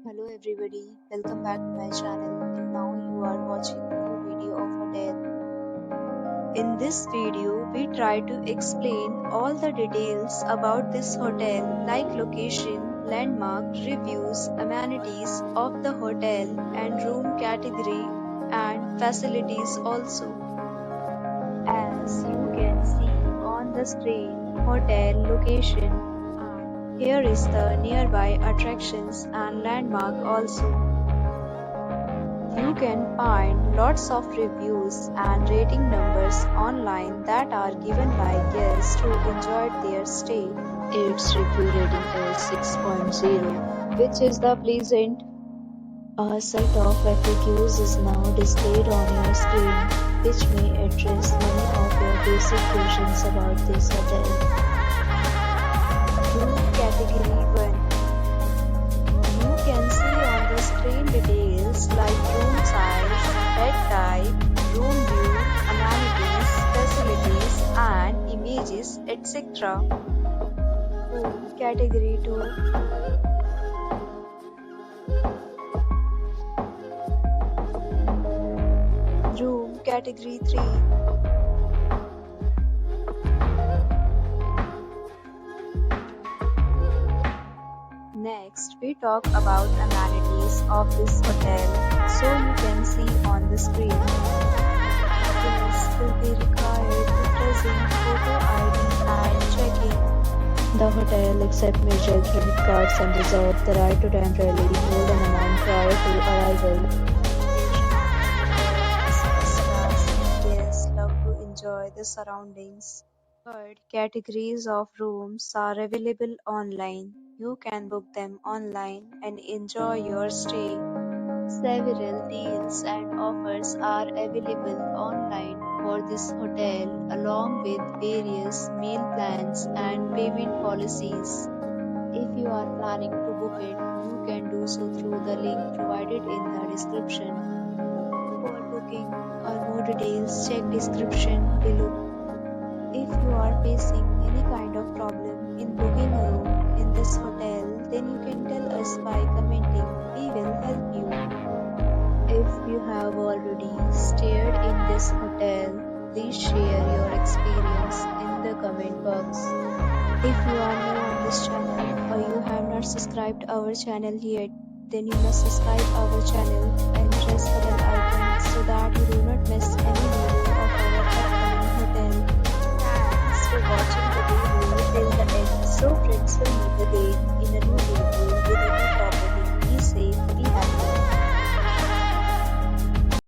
Hello everybody, welcome back to my channel and now you are watching a new video of hotel. In this video, we try to explain all the details about this hotel like location, landmark, reviews, amenities of the hotel and room category and facilities also. As you can see on the screen, hotel location. Here is the nearby attractions and landmark also. You can find lots of reviews and rating numbers online that are given by guests who enjoyed their stay. Its review rating is 6.0, which is the pleasant. A set of FAQs is now displayed on your screen, which may address many of your basic questions about this hotel. Room Category 1. You can see on the screen details like room size, bed type, room view, amenities, facilities and images, etc. Room Category 2. Room Category 3. Next, we talk about amenities of this hotel, so you can see on the screen. Guests will be required to present photo ID and check-in. The hotel accepts major credit cards and reserves the right to temporarily hold an amount prior to arrival. Guests love to enjoy the surroundings. Third, categories of rooms are available online. You can book them online and enjoy your stay. Several deals and offers are available online for this hotel along with various meal plans and payment policies. If you are planning to book it, you can do so through the link provided in the description. For booking or more details, check description below. If you are facing any kind of problem in booking a room in this hotel, then you can tell us by commenting. We will help you. If you have already stayed in this hotel, please share your experience in the comment box. If you are new on this channel or you have not subscribed our channel yet, then you must subscribe our channel and press the bell icon so that you do not miss any video of our upcoming hotel. For watching the video till the end. So friends, will meet again in a new video with